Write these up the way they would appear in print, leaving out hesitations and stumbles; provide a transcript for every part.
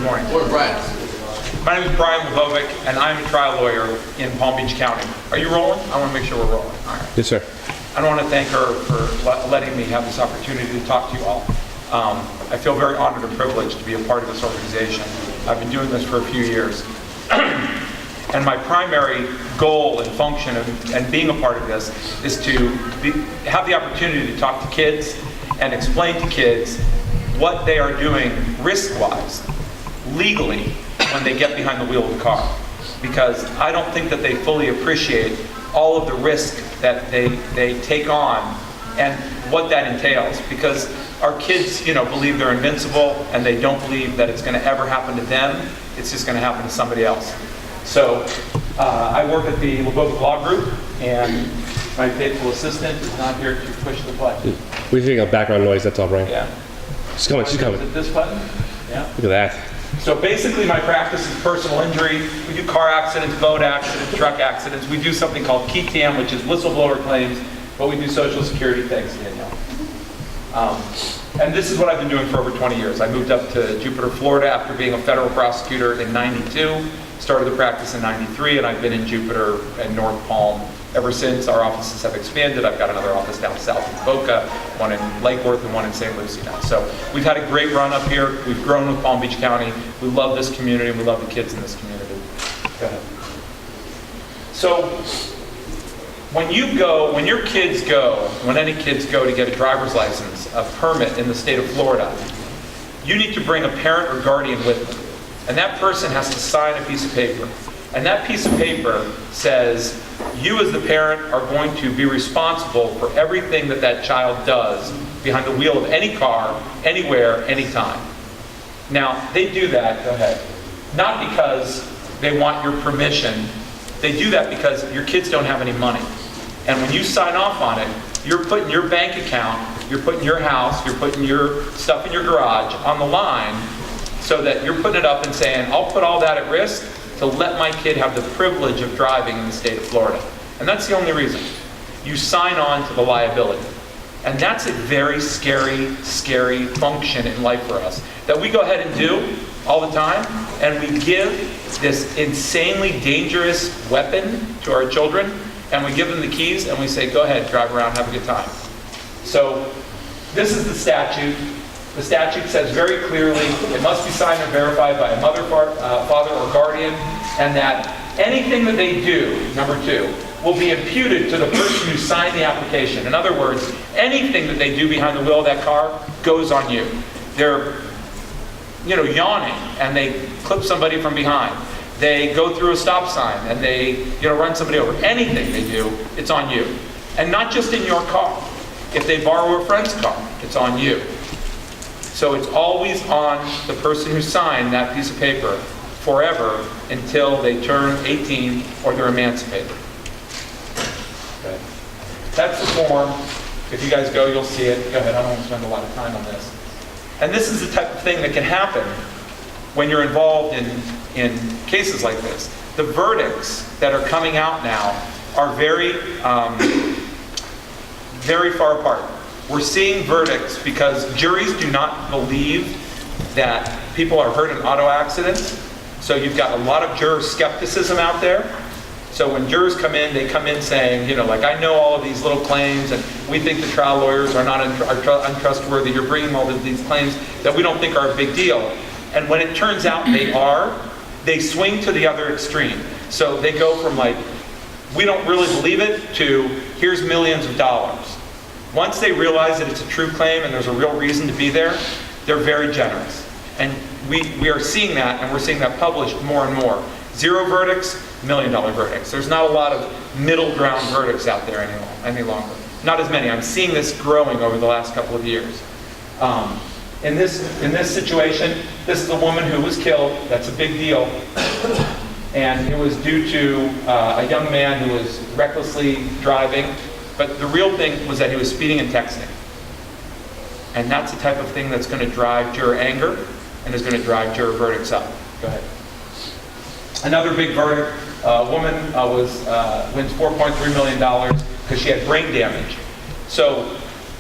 morning. Morning, Brian. My name is Brian Lvovic, and I'm a trial lawyer in Palm Beach County. Are you rolling? I want to make sure we're rolling. All right. Yes, sir. I want to thank her for letting me have this opportunity to talk to you all. I feel very honored and privileged to be a part of this organization. I've been doing this for a few years. And my primary goal and function and being a part of this is to have the opportunity to talk to kids and explain to kids what they are doing risk-wise, legally, when they get behind the wheel of the car. Because I don't think that they fully appreciate all of the risk that they take on and what that entails. Because our kids, believe they're invincible, and they don't believe that it's going to ever happen to them. It's just going to happen to somebody else. So I work at the Lvovic Law Group, and my faithful assistant is not here to push the button. We're hearing a background noise, that's all, Brian. Yeah. She's coming, she's coming. Is it this button? Yeah. Look at that. So basically my practice is personal injury. We do car accidents, boat accidents, truck accidents. We do something called KETAM, which is whistleblower claims, but we do Social Security things, Danielle. And this is what I've been doing for over 20 years. I moved up to Jupiter, Florida after being a federal prosecutor in '92, started the practice in '93, and I've been in Jupiter and North Palm ever since. Our offices have expanded. I've got another office down south in Boca, one in Lake Worth, and one in St. Lucie now. So we've had a great run up here. We've grown with Palm Beach County. We love this community, and we love the kids in this community. Go ahead. So when your kids go, when any kids go to get a driver's license, a permit in the state of Florida, you need to bring a parent or guardian with them. And that person has to sign a piece of paper. And that piece of paper says, you as the parent are going to be responsible for everything that that child does behind the wheel of any car, anywhere, anytime. Now, they do that, go ahead, not because they want your permission. They do that because your kids don't have any money. And when you sign off on it, you're putting your bank account, you're putting your house, you're putting your stuff in your garage on the line, so that you're putting it up and saying, I'll put all that at risk to let my kid have the privilege of driving in the state of Florida. And that's the only reason. You sign on to the liability. And that's a very scary, scary function in life for us, that we go ahead and do all the time, and we give this insanely dangerous weapon to our children, and we give them the keys, and we say, go ahead, drive around, have a good time. So this is the statute. The statute says very clearly it must be signed and verified by a mother, father, or guardian, and that anything that they do, number 2, will be imputed to the person who signed the application. In other words, anything that they do behind the wheel of that car goes on you. They're, yawning, and they clip somebody from behind. They go through a stop sign, and they, run somebody over. Anything they do, it's on you. And not just in your car. If they borrow a friend's car, it's on you. So it's always on the person who signed that piece of paper forever until they turn 18 or they're emancipated. Okay. That's the form. If you guys go, you'll see it. Go ahead, I don't want to spend a lot of time on this. And this is the type of thing that can happen when you're involved in cases like this. The verdicts that are coming out now are very, very far apart. We're seeing verdicts because juries do not believe that people are hurt in auto accidents. So you've got a lot of juror skepticism out there. So when jurors come in, they come in saying, I know all of these little claims, and we think the trial lawyers are not untrustworthy. You're bringing all of these claims that we don't think are a big deal. And when it turns out they are, they swing to the other extreme. So they go from we don't really believe it, to here's millions of dollars. Once they realize that it's a true claim and there's a real reason to be there, they're very generous. And we are seeing that, and we're seeing that published more and more. 0 verdicts, $1 million verdicts. There's not a lot of middle ground verdicts out there any longer. Not as many. I'm seeing this growing over the last couple of years. In this situation, this is a woman who was killed. That's a big deal. And it was due to a young man who was recklessly driving. But the real thing was that he was speeding and texting. And that's the type of thing that's going to drive juror anger and is going to drive juror verdicts up. Go ahead. Another big verdict, a woman wins $4.3 million because she had brain damage. So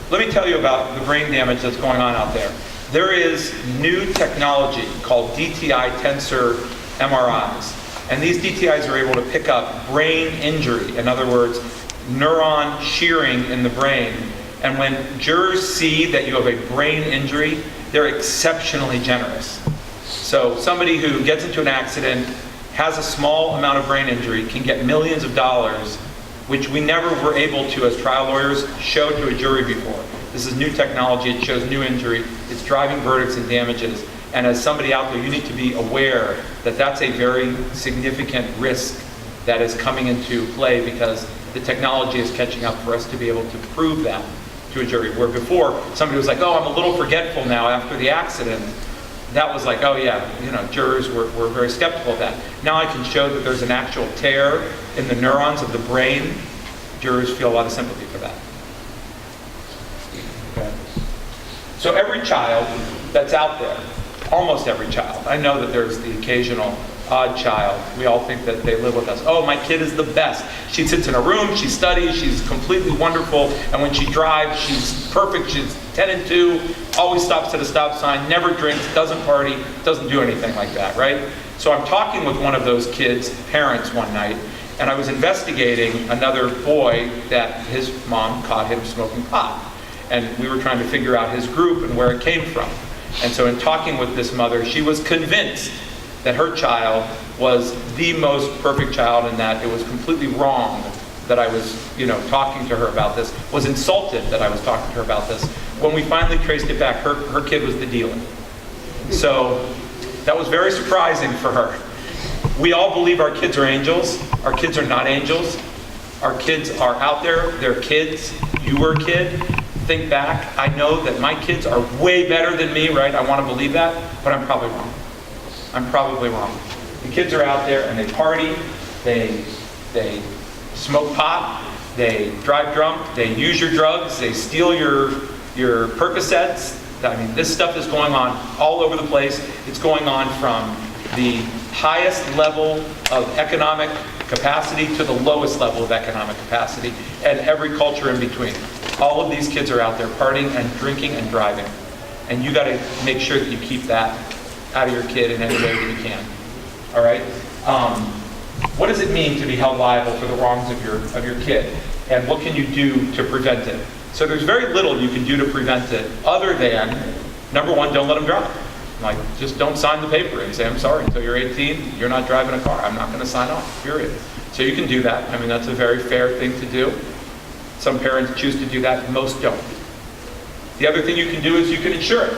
let me tell you about the brain damage that's going on out there. there is new technology called DTI tensor MRIs. And these DTIs are able to pick up brain injury. In other words, neuron shearing in the brain. And when jurors see that you have a brain injury, they're exceptionally generous. So somebody who gets into an accident, has a small amount of brain injury, can get millions of dollars, which we never were able to, as trial lawyers, show to a jury before. This is new technology, it shows new injury, it's driving verdicts and damages. And as somebody out there, you need to be aware that that's a very significant risk that is coming into play because the technology is catching up for us to be able to prove that to a jury. Where before, somebody was like, oh, I'm a little forgetful now after the accident. That was like, oh yeah, jurors were very skeptical of that. Now I can show that there's an actual tear in the neurons of the brain. Jurors feel a lot of sympathy for that. Okay. So every child that's out there, almost every child, I know that there's the occasional odd child. We all think that they live with us. Oh, my kid is the best. She sits in a room, she studies, she's completely wonderful, and when she drives, she's perfect. She's 10 and 2, always stops at a stop sign, never drinks, doesn't party, doesn't do anything like that, right? So I'm talking with one of those kids' parents one night, and I was investigating another boy that his mom caught him smoking pot. And we were trying to figure out his group and where it came from. And so in talking with this mother, she was convinced that her child was the most perfect child and that it was completely wrong that I was, talking to her about this, was insulted that I was talking to her about this. When we finally traced it back, her kid was the dealer. So that was very surprising for her. We all believe our kids are angels. Our kids are not angels. Our kids are out there. They're kids. You were a kid. Think back. I know that my kids are way better than me, right? I want to believe that, but I'm probably wrong. I'm probably wrong. The kids are out there and they party, they smoke pot, they drive drunk, they use your drugs, they steal your Percocets. I mean, this stuff is going on all over the place. It's going on from the highest level of economic capacity to the lowest level of economic capacity, and every culture in between. All of these kids are out there partying and drinking and driving. And you gotta make sure that you keep that out of your kid in any way that you can. All right? What does it mean to be held liable for the wrongs of your kid? And what can you do to prevent it? So there's very little you can do to prevent it other than, number one, don't let them drive. Like, just don't sign the paper and say, I'm sorry, until you're 18, you're not driving a car. I'm not gonna sign off, period. So you can do that. I mean, that's a very fair thing to do. Some parents choose to do that, most don't. The other thing you can do is you can insure it.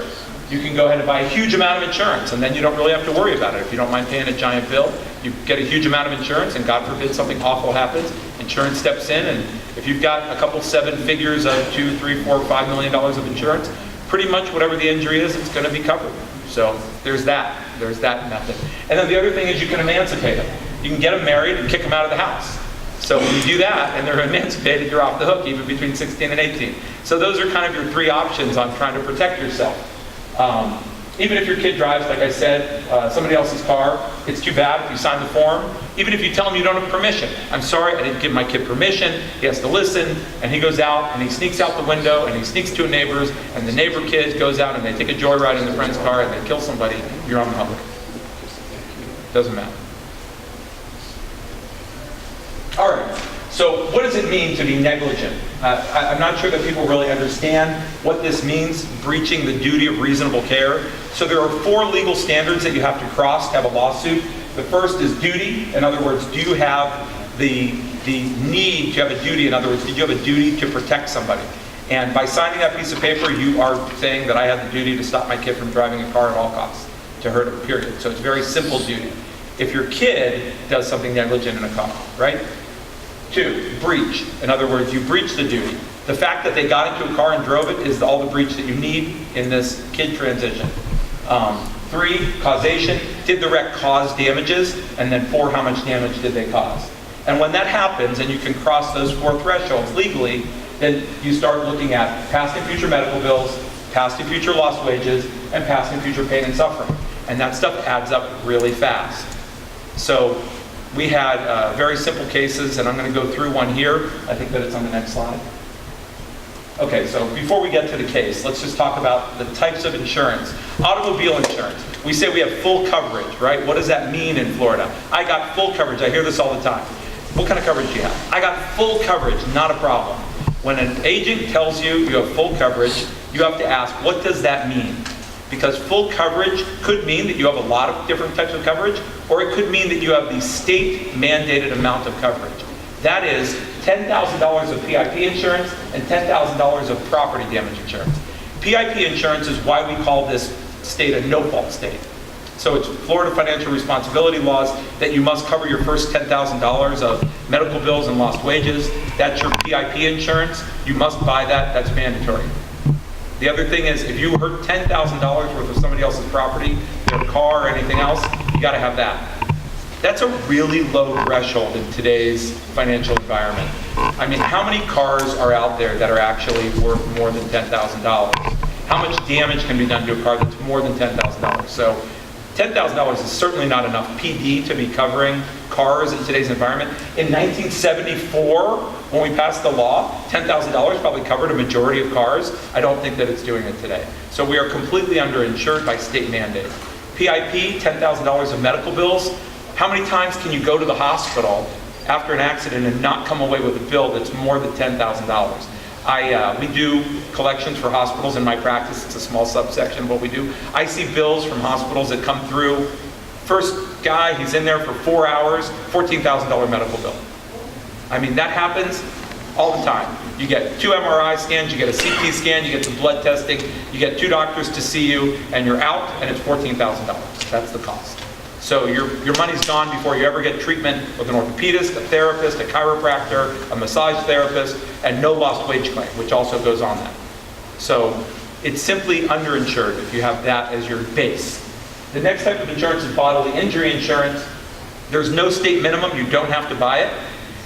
You can go ahead and buy a huge amount of insurance, and then you don't really have to worry about it. If you don't mind paying a giant bill, you get a huge amount of insurance, and God forbid something awful happens, insurance steps in, and if you've got a couple 7 figures of $2, $3, $4, $5 million of insurance, pretty much whatever the injury is, it's going to be covered. So there's that method. And then the other thing is you can emancipate them. You can get them married and kick them out of the house. So when you do that and they're emancipated, you're off the hook even between 16 and 18. So those are kind of your 3 options on trying to protect yourself. Even if your kid drives, like I said, somebody else's car, it's too bad if you sign the form. Even if you tell him you don't have permission. I'm sorry, I didn't give my kid permission. He has to listen, and he goes out, and he sneaks out the window, and he sneaks to a neighbor's, and the neighbor kid goes out, and they take a joyride in the friend's car, and they kill somebody. You're on the hook. Doesn't matter. All right. So what does it mean to be negligent? I'm not sure that people really understand what this means, breaching the duty of reasonable care. So there are 4 legal standards that you have to cross to have a lawsuit. The first is duty. In other words, do you have the need to have a duty? In other words, did you have a duty to protect somebody? And by signing that piece of paper, you are saying that I have the duty to stop my kid from driving a car at all costs, to hurt him, period. So it's a very simple duty. If your kid does something negligent in a car, right? 2, breach. In other words, you breach the duty. The fact that they got into a car and drove it is all the breach that you need in this kid transition. 3, causation. Did the wreck cause damages? And then 4, how much damage did they cause? And when that happens, and you can cross those 4 thresholds legally, then you start looking at past and future medical bills, past and future lost wages, and past and future pain and suffering. And that stuff adds up really fast. So we had very simple cases, and I'm going to go through one here. I think that it's on the next slide. Okay, so before we get to the case, let's just talk about the types of insurance. Automobile insurance. We say we have full coverage, right? What does that mean in Florida? I got full coverage. I hear this all the time. What kind of coverage do you have? I got full coverage, not a problem. When an agent tells you you have full coverage, you have to ask, what does that mean? Because full coverage could mean that you have a lot of different types of coverage, or it could mean that you have the state mandated amount of coverage. That is $10,000 of PIP insurance and $10,000 of property damage insurance. PIP insurance is why we call this state a no-fault state. So it's Florida financial responsibility laws that you must cover your first $10,000 of medical bills and lost wages. That's your PIP insurance. You must buy that. That's mandatory. The other thing is, if you hurt $10,000 worth of somebody else's property, their car or anything else, you got to have that. That's a really low threshold in today's financial environment. I mean, how many cars are out there that are actually worth more than $10,000? How much damage can be done to a car that's more than $10,000? So $10,000 is certainly not enough PD to be covering cars in today's environment. In 1974, when we passed the law, $10,000 probably covered a majority of cars. I don't think that it's doing it today. So we are completely underinsured by state mandate. PIP, $10,000 of medical bills. How many times can you go to the hospital after an accident and not come away with a bill that's more than $10,000? We do collections for hospitals in my practice. It's a small subsection of what we do. I see bills from hospitals that come through. First guy, he's in there for 4 hours, $14,000 medical bill. I mean, that happens all the time. You get 2 MRI scans, you get a CT scan, you get some blood testing, you get 2 doctors to see you, and you're out, and it's $14,000. That's the cost. So your money's gone before you ever get treatment with an orthopedist, a therapist, a chiropractor, a massage therapist, and no lost wage claim, which also goes on that. So it's simply underinsured if you have that as your base. The next type of insurance is bodily injury insurance. There's no state minimum. You don't have to buy it.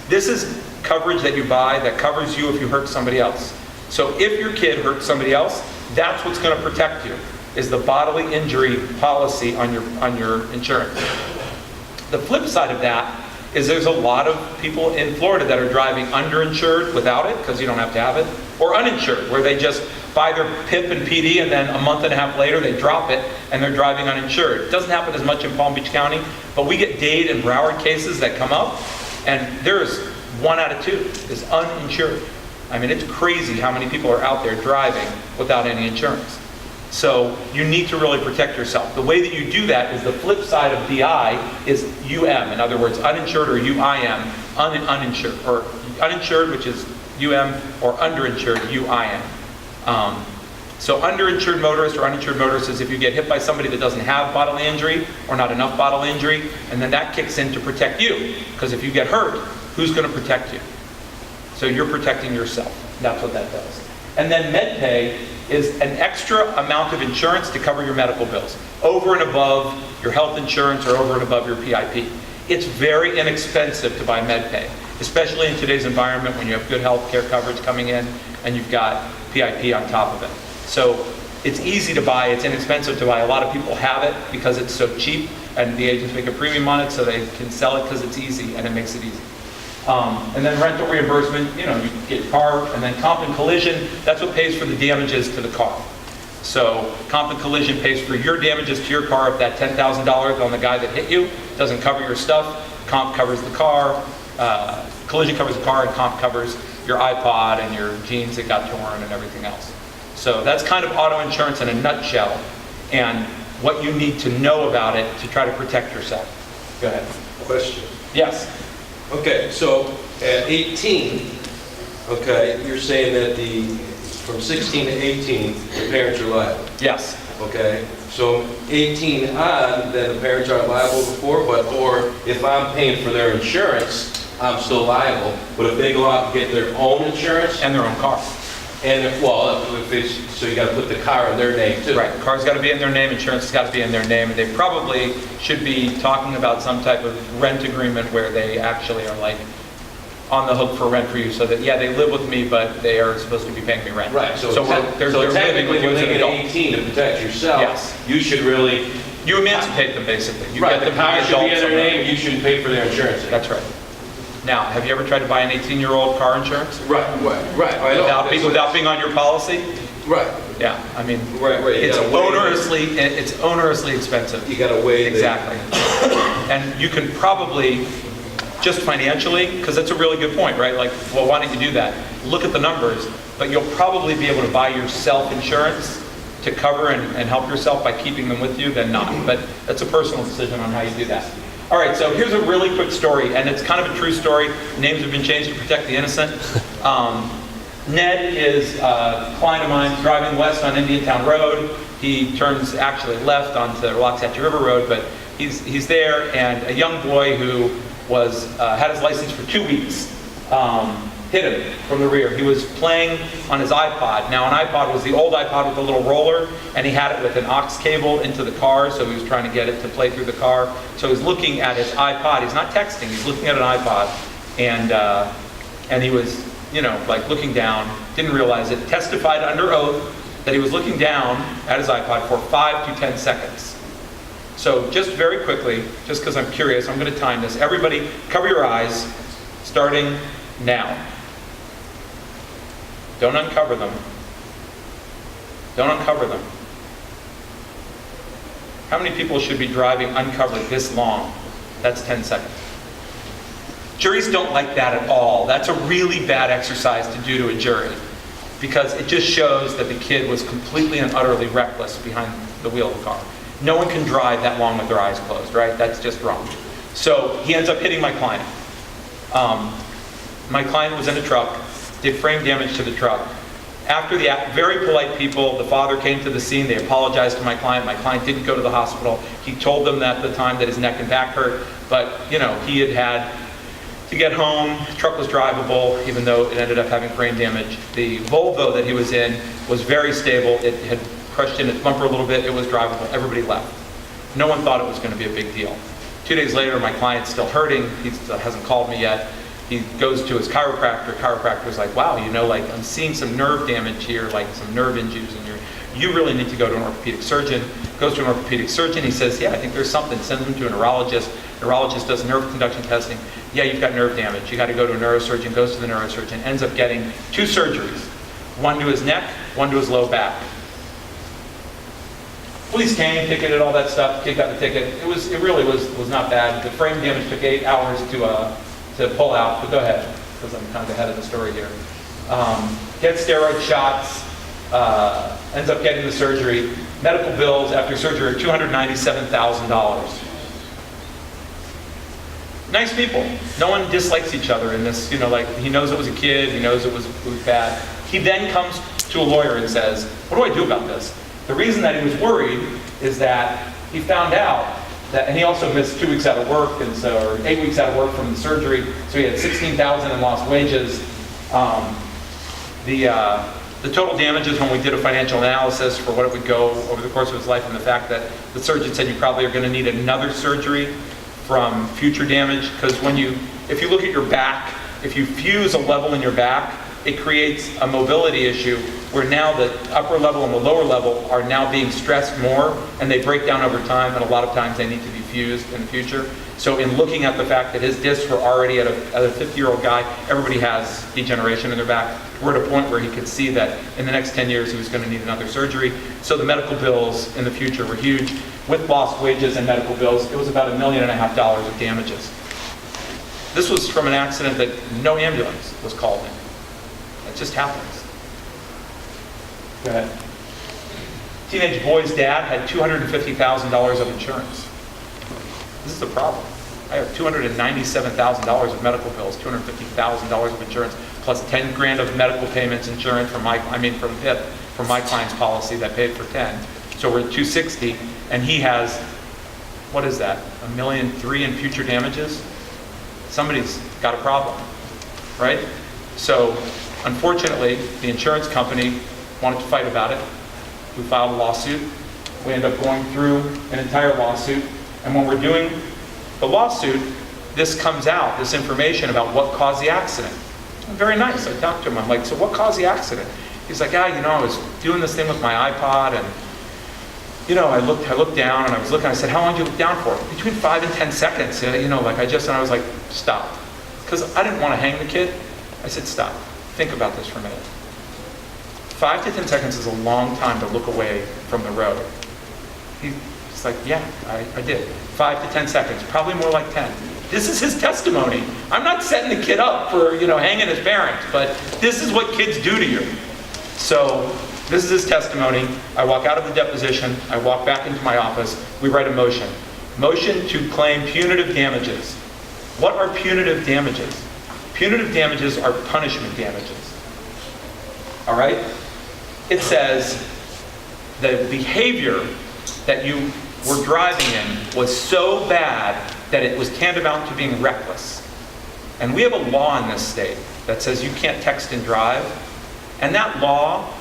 This is coverage that you buy that covers you if you hurt somebody else. So if your kid hurts somebody else, that's what's going to protect you, is the bodily injury policy on your insurance. The flip side of that is there's a lot of people in Florida that are driving underinsured without it, because you don't have to have it, or uninsured, where they just buy their PIP and PD and then a month and a half later they drop it and they're driving uninsured. It doesn't happen as much in Palm Beach County, but we get Dade and Broward cases that come up, and there's 1 out of 2 is uninsured. I mean, it's crazy how many people are out there driving without any insurance. So you need to really protect yourself. The way that you do that is the flip side of DI is UM. In other words, uninsured or UIM, uninsured, or uninsured, which is UM, or underinsured, UIM. So underinsured motorist or uninsured motorist is if you get hit by somebody that doesn't have bodily injury or not enough bodily injury, and then that kicks in to protect you. Because if you get hurt, who's going to protect you? So you're protecting yourself. That's what that does. And then MedPay is an extra amount of insurance to cover your medical bills, over and above your health insurance or over and above your PIP. It's very inexpensive to buy MedPay, especially in today's environment when you have good health care coverage coming in and you've got PIP on top of it. So it's easy to buy, it's inexpensive to buy. A lot of people have it because it's so cheap and the agents make a premium on it, so they can sell it because it's easy and it makes it easy. And then rental reimbursement, you get your car, and then comp and collision, that's what pays for the damages to the car. So comp and collision pays for your damages to your car. If that $10,000 on the guy that hit you doesn't cover your stuff, comp covers the car, collision covers the car, and comp covers your iPod and your jeans that got torn and everything else. So that's kind of auto insurance in a nutshell, and what you need to know about it to try to protect yourself. Go ahead. Question. Yes. Okay, so at 18, okay, you're saying that from 16 to 18, the parents are liable. Yes. Okay, so 18 on, then the parents aren't liable before, or if I'm paying for their insurance, I'm still liable. But if they go out and get their own insurance, And their own car. so you got to put the car in their name too. Right, car's got to be in their name, insurance has got to be in their name, and they probably should be talking about some type of rent agreement where they actually are like on the hook for rent for you, so that, yeah, they live with me, but they are supposed to be paying me rent. Right, so they're living technically with you when as they an get adult. 18 to protect yourself, Yes. you should really, You emancipate them, basically. You right, get the them car to be should be in adults their somehow. name, you shouldn't pay for their insurance. That's right. Now, have you ever tried to buy an 18-year-old car insurance Right. I know. without being on your policy? Right. Yeah, I mean, Right. You it's gotta weigh onerously expensive. You gotta weigh Exactly. And you can probably, just financially, because that's a really good point, right? Like, well, why don't you do that? Look at the numbers, but you'll probably be able to buy yourself insurance to cover and help yourself by keeping them with you than not. But that's a personal decision on how you do that. All right, so here's a really quick story, and it's kind of a true story. Names have been changed to protect the innocent. Ned is a client of mine driving west on Indiantown Road. He turns actually left onto Loxahatchee River Road, but he's there, and a young boy who was had his license for 2 weeks hit him from the rear. He was playing on his iPod. Now, an iPod was the old iPod with the little roller, and he had it with an aux cable into the car, so he was trying to get it to play through the car. So he's looking at his iPod. He's not texting. He's looking at an iPod, and he was, like looking down, didn't realize it, testified under oath that he was looking down at his iPod for 5 to 10 seconds. So just very quickly, just because I'm curious, I'm going to time this. Everybody, cover your eyes, starting now. Don't uncover them. Don't uncover them. How many people should be driving uncovered this long? That's 10 seconds. Juries don't like that at all. That's a really bad exercise to do to a jury, because it just shows that the kid was completely and utterly reckless behind the wheel of the car. No one can drive that long with their eyes closed, right? That's just wrong. So he ends up hitting my client. My client was in a truck, did frame damage to the truck. After the act, very polite people, the father came to the scene, they apologized to my client. My client didn't go to the hospital. He told them at the time that his neck and back hurt, but he had to get home. The truck was drivable, even though it ended up having frame damage. The Volvo that he was in was very stable. It had crushed in its bumper a little bit. It was drivable. Everybody left. No one thought it was going to be a big deal. 2 days later, my client's still hurting. He hasn't called me yet. He goes to his chiropractor. Chiropractor's like, wow, I'm seeing some nerve damage here, like some nerve injuries in you really need to go to an orthopedic surgeon. Goes to an orthopedic surgeon. He says, yeah, I think there's something. Sends him to a neurologist. Neurologist does nerve conduction testing. Yeah, you've got nerve damage. You got to go to a neurosurgeon. Goes to the neurosurgeon. Ends up getting 2 surgeries. One to his neck, one to his low back. Police came, ticketed, all that stuff. Kid got the ticket. It really was not bad. The frame damage took 8 hours to pull out. But go ahead, because I'm kind of ahead of the story here. Gets steroid shots. Ends up getting the surgery. Medical bills after surgery are $297,000. Nice people. No one dislikes each other in this. He knows it was a kid. He knows it was bad. He then comes to a lawyer and says, what do I do about this? The reason that he was worried is that he found out that, and he also missed 2 weeks out of work, or 8 weeks out of work from the surgery, so he had $16,000 in lost wages. The total damages when we did a financial analysis for what it would go over the course of his life, and the fact that the surgeon said you probably are going to need another surgery from future damage, because if you look at your back, if you fuse a level in your back, it creates a mobility issue where now the upper level and the lower level are now being stressed more, and they break down over time, and a lot of times they need to be fused in the future. So in looking at the fact that his discs were already at a 50-year-old guy, everybody has degeneration in their back. We're at a point where he could see that in the next 10 years he was going to need another surgery. So the medical bills in the future were huge. With lost wages and medical bills, it was about $1.5 million of damages. This was from an accident that no ambulance was called in. It just happens. Go ahead. Teenage boy's dad had $250,000 of insurance. This is the problem. I have $297,000 of medical bills, $250,000 of insurance, plus 10 grand of medical payments insurance from HIP, from my client's policy that paid for 10. So we're at 260, and he has, what is that, $1.3 million in future damages? Somebody's got a problem, right? So unfortunately, the insurance company wanted to fight about it. We filed a lawsuit. We ended up going through an entire lawsuit. And when we're doing the lawsuit, this comes out, this information about what caused the accident. Very nice. I talked to him. I'm like, so what caused the accident? He's like, I was doing this thing with my iPod, and I looked down, and I said, how long did you look down for? Between 5 and 10 seconds. And I was like, stop. because I didn't want to hang the kid. I said, stop, think about this for a minute. 5 to 10 seconds is a long time to look away from the road. He's like, yeah, I did. 5 to 10 seconds, probably more like 10. This is his testimony. I'm not setting the kid up for, hanging his parents, but this is what kids do to you. So this is his testimony. I walk out of the deposition. I walk back into my office. We write a motion. Motion to claim punitive damages. What are punitive damages? Punitive damages are punishment damages. All right? It says the behavior that you were driving in was so bad that it was tantamount to being reckless. And we have a law in this state that says you can't text and drive. And that law,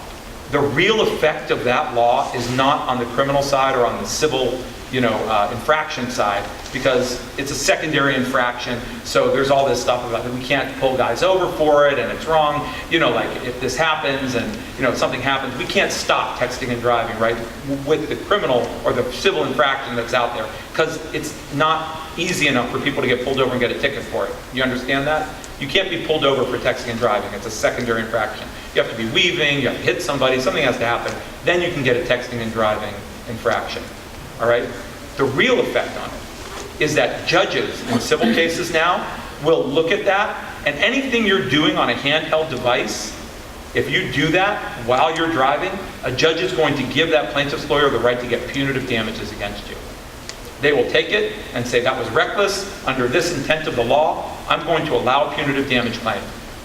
the real effect of that law is not on the criminal side or on the civil, infraction side, because it's a secondary infraction. So there's all this stuff about that we can't pull guys over for it, and it's wrong. Like if this happens and something happens, we can't stop texting and driving, right, with the criminal or the civil infraction that's out there, because it's not easy enough for people to get pulled over and get a ticket for it. You understand that? You can't be pulled over for texting and driving. It's a secondary infraction. You have to be weaving, you have to hit somebody, something has to happen. Then you can get a texting and driving infraction. All right? The real effect on it is that judges in civil cases now will look at that, and anything you're doing on a handheld device, if you do that while you're driving, a judge is going to give that plaintiff's lawyer the right to get punitive damages against you. They will take it and say, that was reckless, under this intent of the law, I'm going to allow a punitive damage claim.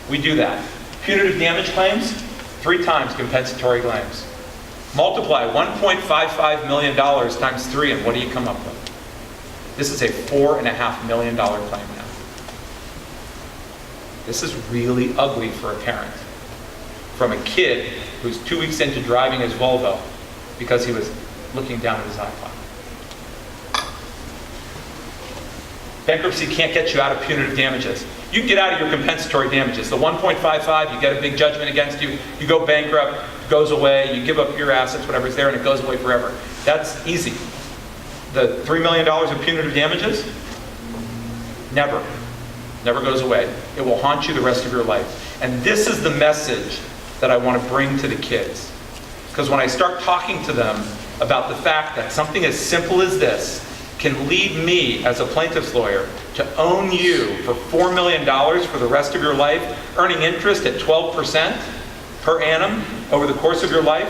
We do that. Punitive damage claims, 3 times compensatory claims. Multiply $1.55 million times 3, and what do you come up with? This is a $4.5 million claim now. This is really ugly for a parent. From a kid who's 2 weeks into driving his Volvo because he was looking down at his iPod. Bankruptcy can't get you out of punitive damages. You can get out of your compensatory damages. The 1.55, you get a big judgment against you, you go bankrupt, it goes away, you give up your assets, whatever's there, and it goes away forever. That's easy. The $3 million of punitive damages, never goes away. It will haunt you the rest of your life. And this is the message that I want to bring to the kids. Because when I start talking to them about the fact that something as simple as this can lead me as a plaintiff's lawyer to own you for $4 million for the rest of your life, earning interest at 12% per annum over the course of your life,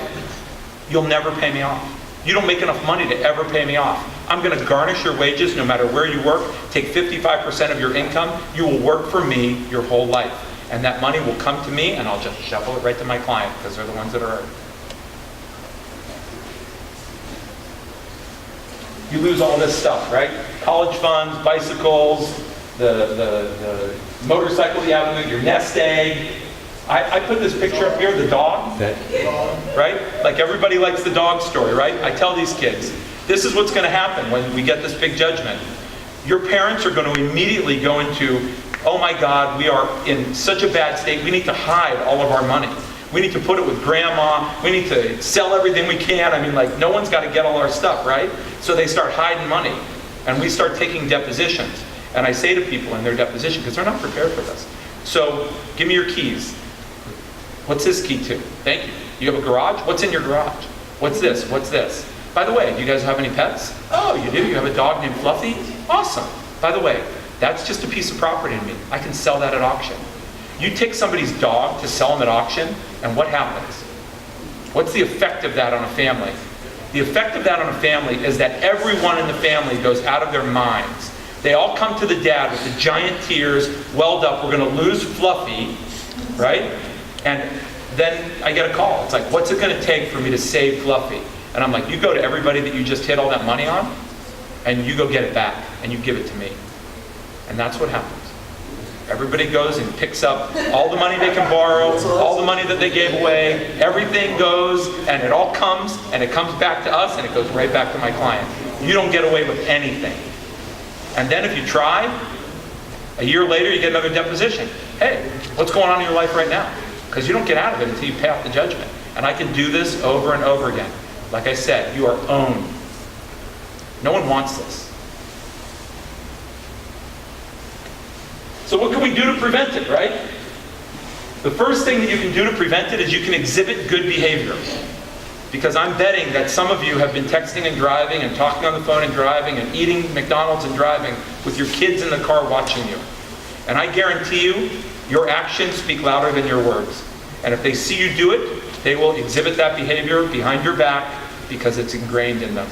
you'll never pay me off. You don't make enough money to ever pay me off. I'm going to garnish your wages no matter where you work, take 55% of your income. You will work for me your whole life. And that money will come to me, and I'll just shovel it right to my client, because they're the ones that are hurt. You lose all this stuff, right? College funds, bicycles, the motorcycle you have, your nest egg. I put this picture up here, the dog, right? Like everybody likes the dog story, right? I tell these kids, this is what's going to happen when we get this big judgment. Your parents are going to immediately go into, oh my God, we are in such a bad state, we need to hide all of our money. We need to put it with grandma. We need to sell everything we can. I mean, like, no one's got to get all our stuff, right? So they start hiding money. And we start taking depositions. And I say to people in their deposition, because they're not prepared for this, so give me your keys. What's this key to? Thank you. You have a garage? What's in your garage? What's this? What's this? By the way, do you guys have any pets? Oh, you do? You have a dog named Fluffy? Awesome. By the way, that's just a piece of property to me. I can sell that at auction. You take somebody's dog to sell them at auction, and what happens? What's the effect of that on a family? The effect of that on a family is that everyone in the family goes out of their minds. They all come to the dad with the giant tears, welled up, we're going to lose Fluffy, right? And then I get a call. It's like, what's it going to take for me to save Fluffy? And I'm like, you go to everybody that you just hit all that money on, and you go get it back, and you give it to me. And that's what happens. Everybody goes and picks up all the money they can borrow, all the money that they gave away, everything goes, and it all comes, and it comes back to us, and it goes right back to my client. You don't get away with anything. And then if you try, a year later you get another deposition. Hey, what's going on in your life right now? Because you don't get out of it until you pay off the judgment. And I can do this over and over again. Like I said, you are owned. No one wants this. So what can we do to prevent it, right? The first thing that you can do to prevent it is you can exhibit good behavior. Because I'm betting that some of you have been texting and driving and talking on the phone and driving and eating McDonald's and driving with your kids in the car watching you. And I guarantee you, your actions speak louder than your words. And if they see you do it, they will exhibit that behavior behind your back because it's ingrained in them.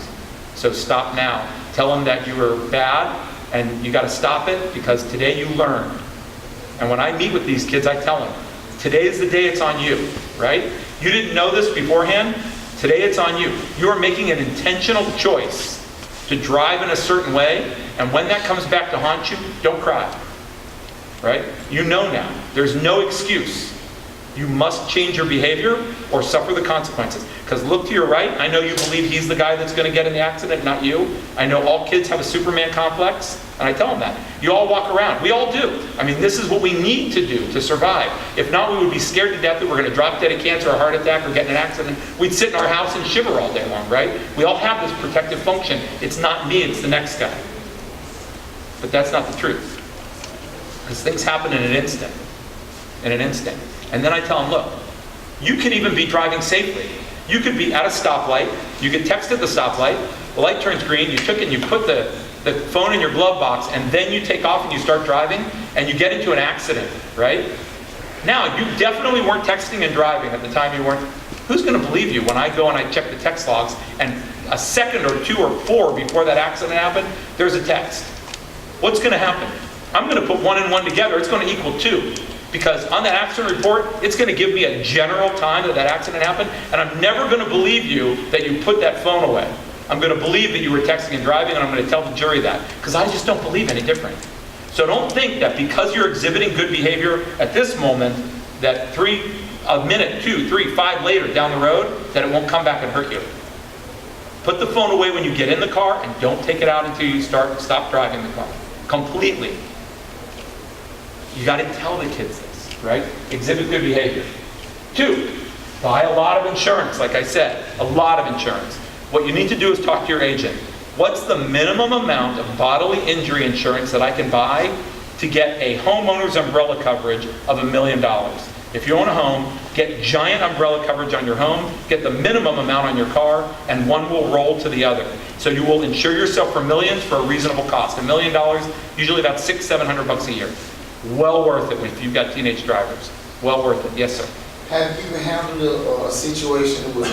So stop now. Tell them that you were bad and you got to stop it because today you learned. And when I meet with these kids, I tell them, today is the day it's on you, right? You didn't know this beforehand. Today it's on you. You are making an intentional choice to drive in a certain way, and when that comes back to haunt you, don't cry, right? You know now. There's no excuse. You must change your behavior or suffer the consequences. Because look to your right, I know you believe he's the guy that's going to get in the accident, not you. I know all kids have a Superman complex, and I tell them that. You all walk around. We all do. I mean, this is what we need to do to survive. If not, we would be scared to death that we're going to drop dead of cancer or heart attack or get in an accident. We'd sit in our house and shiver all day long, right? We all have this protective function. It's not me, it's the next guy. But that's not the truth. Because things happen in an instant. In an instant. And then I tell them, look, you can even be driving safely. You could be at a stoplight, you get text at the stoplight, the light turns green, you took it and you put the phone in your glove box, and then you take off and you start driving, and you get into an accident, right? Now, you definitely weren't texting and driving at the time you weren't. Who's going to believe you when I go and I check the text logs, and a second or two or four before that accident happened, there's a text? What's going to happen? I'm going to put 1 and 1 together, it's going to equal 2. Because on that accident report, it's going to give me a general time that accident happened, and I'm never going to believe you that you put that phone away. I'm going to believe that you were texting and driving, and I'm going to tell the jury that. Because I just don't believe any different. So don't think that because you're exhibiting good behavior at this moment, that a minute, 2, 3, 5 later down the road, that it won't come back and hurt you. Put the phone away when you get in the car, and don't take it out until you stop driving the car. Completely. You got to tell the kids this, right? Exhibit good behavior. 2, buy a lot of insurance, like I said, a lot of insurance. What you need to do is talk to your agent. What's the minimum amount of bodily injury insurance that I can buy to get a homeowner's umbrella coverage of $1 million? If you own a home, get giant umbrella coverage on your home, get the minimum amount on your car, and one will roll to the other. So you will insure yourself for millions for a reasonable cost. $1 million, usually about $600-700 a year. Well worth it if you've got teenage drivers. Well worth it. Yes, sir. Have you handled a situation with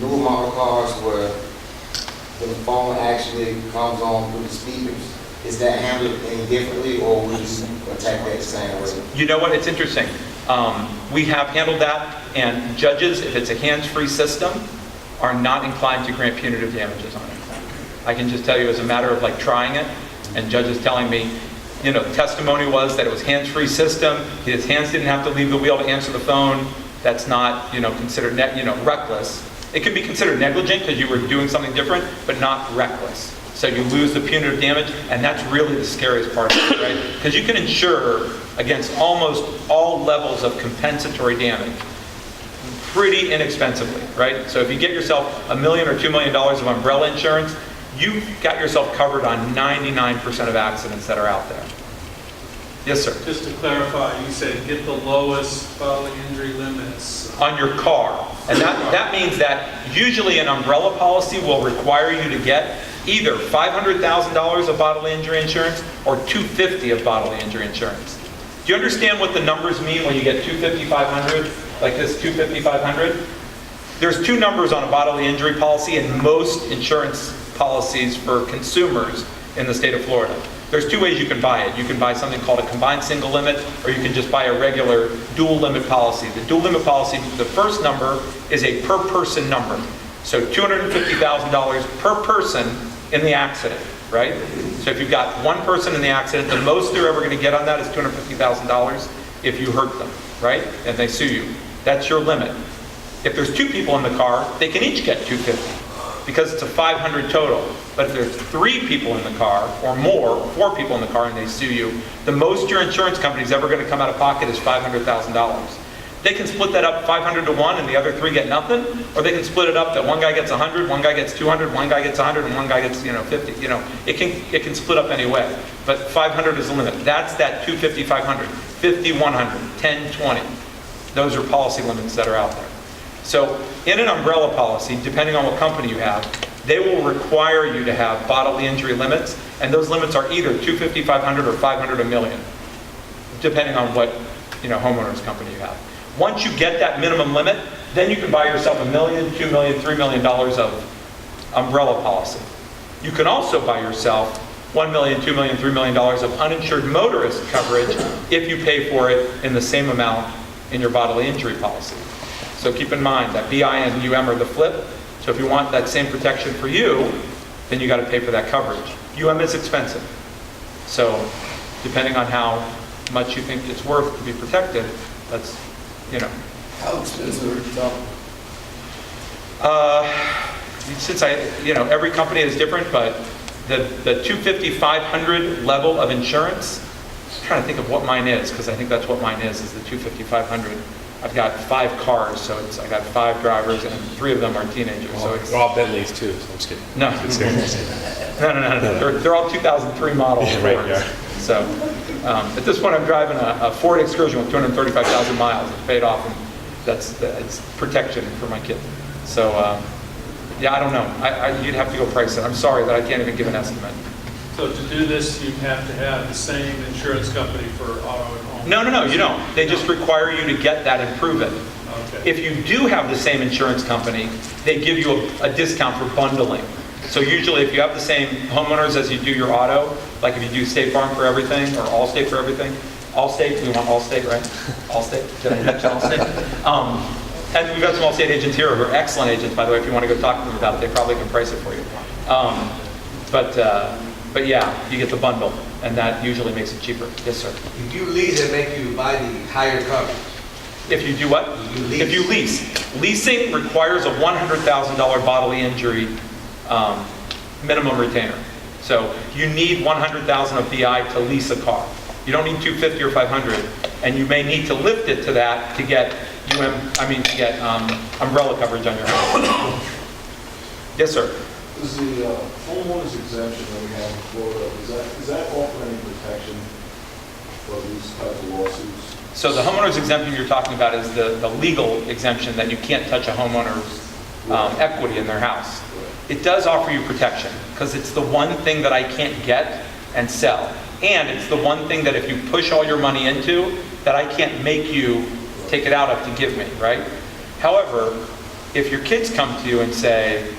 newer model cars where the phone actually comes on through the speakers? Is that handled any differently, or would you attack that same way? You know what? It's interesting. We have handled that, and judges, if it's a hands-free system, are not inclined to grant punitive damages on it. I can just tell you as a matter of like trying it, and judges telling me, you know, the testimony was that it was hands-free system. His hands didn't have to leave the wheel to answer the phone. That's not, considered reckless. It can be considered negligent because you were doing something different, but not reckless. So you lose the punitive damage, and that's really the scariest part of it, right? Because you can insure against almost all levels of compensatory damage pretty inexpensively, right? So if you get yourself $1 million or $2 million of umbrella insurance, you've got yourself covered on 99% of accidents that are out there. Yes, sir. Just to clarify, you said get the lowest bodily injury limits. On your car. And that means that usually an umbrella policy will require you to get either $500,000 of bodily injury insurance or $250,000 of bodily injury insurance. Do you understand what the numbers mean when you get $250,000, $500,000, like this $250,000, $500,000? There's 2 numbers on a bodily injury policy in most insurance policies for consumers in the state of Florida. There's 2 ways you can buy it. You can buy something called a combined single limit, or you can just buy a regular dual limit policy. The dual limit policy, the first number is a per person number. So $250,000 per person in the accident, right? So if you've got one person in the accident, the most they're ever going to get on that is $250,000 if you hurt them, right? And they sue you. That's your limit. If there's 2 people in the car, they can each get $250,000 because it's a $500,000 total. But if there's 3 people in the car or more, 4 people in the car, and they sue you, the most your insurance company is ever going to come out of pocket is $500,000. They can split that up 500 to 1 and the other 3 get nothing, or they can split it up that one guy gets 100, one guy gets 200, one guy gets 100, and one guy gets 50. It can split up any way. But 500 is the limit. That's that 250, 500, 50, 100, 10, 20. Those are policy limits that are out there. So in an umbrella policy, depending on what company you have, they will require you to have bodily injury limits, and those limits are either 250, 500, or 500, a million, depending on what homeowners company you have. Once you get that minimum limit, then you can buy yourself $1 million, $2 million, $3 million of umbrella policy. You can also buy yourself $1 million, $2 million, $3 million of uninsured motorist coverage if you pay for it in the same amount in your bodily injury policy. So keep in mind that BI and UM are the flip. So if you want that same protection for you, then you got to pay for that coverage. UM is expensive. So depending on how much you think it's worth to be protected, that's, How expensive are you talking? Since every company is different, but the 250, 500 level of insurance, I'm trying to think of what mine is, because I think that's what mine is the 250, 500. I've got 5 cars, so I got 5 drivers, and 3 of them are teenagers. So it's They're all Bentleys too, so I'm just kidding. no, no. They're all 2003 models. Yeah, right, Fords. yeah. So at this point, I'm driving a Ford Excursion with 235,000 miles. It's paid off, and it's protection for my kid. So yeah, I don't know. You'd have to go price it. I'm sorry that I can't even give an estimate. So to do this, you have to have the same insurance company for auto and home? No, you don't. They just require you to get that and prove it. Okay. If you do have the same insurance company, they give you a discount for bundling. So usually if you have the same homeowners as you do your auto, like if you do State Farm for everything or Allstate for everything, Allstate, we want Allstate, right? Allstate, did I mention Allstate? And we've got some Allstate agents here who are excellent agents, by the way. If you want to go talk to them about it, they probably can price it for you. But yeah, you get the bundle, and that usually makes it cheaper. Yes, sir. If you lease, it make you buy the higher coverage. If you do what? You lease. If you lease. Leasing requires a $100,000 bodily injury minimum retainer. So you need $100,000 of BI to lease a car. You don't need 250 or 500, and you may need to lift it to that to get umbrella coverage on your house. Yes, sir. Is the homeowners exemption that we have in Florida, is that offering any protection for these type of lawsuits? So the homeowner's exemption you're talking about is the legal exemption that you can't touch a homeowner's equity in their house. It does offer you protection because it's the one thing that I can't get and sell. And it's the one thing that if you push all your money into, that I can't make you take it out of to give me, right? However, if your kids come to you and say,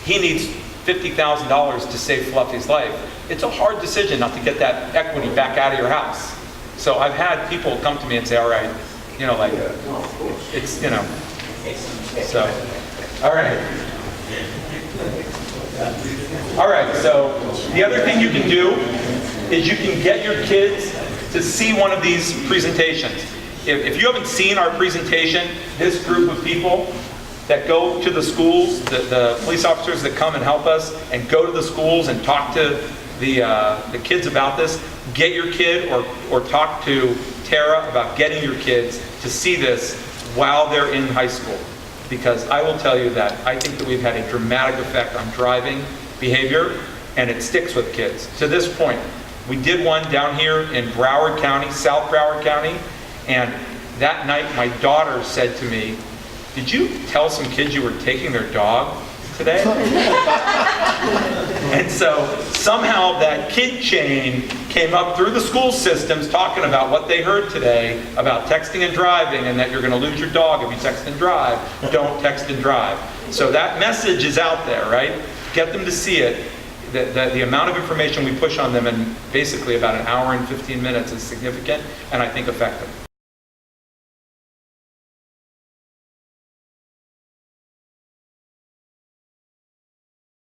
he needs $50,000 to save Fluffy's life, it's a hard decision not to get that equity back out of your house. So I've had people come to me and say, all right, it's, so, all right. All right, so the other thing you can do is you can get your kids to see one of these presentations. If you haven't seen our presentation, this group of people that go to the schools, the police officers that come and help us and go to the schools and talk to the kids about this, get your kid or talk to Tara about getting your kids to see this while they're in high school. Because I will tell you that I think that we've had a dramatic effect on driving behavior, and it sticks with kids. To this point, we did one down here in Broward County, South Broward County, and that night my daughter said to me, "Did you tell some kids you were taking their dog today?" And so somehow that kid chain came up through the school systems talking about what they heard today about texting and driving, and that you're going to lose your dog if you text and drive. Don't text and drive. So that message is out there, right? Get them to see it. The amount of information we push on them in basically about an hour and 15 minutes is significant, and I think effective.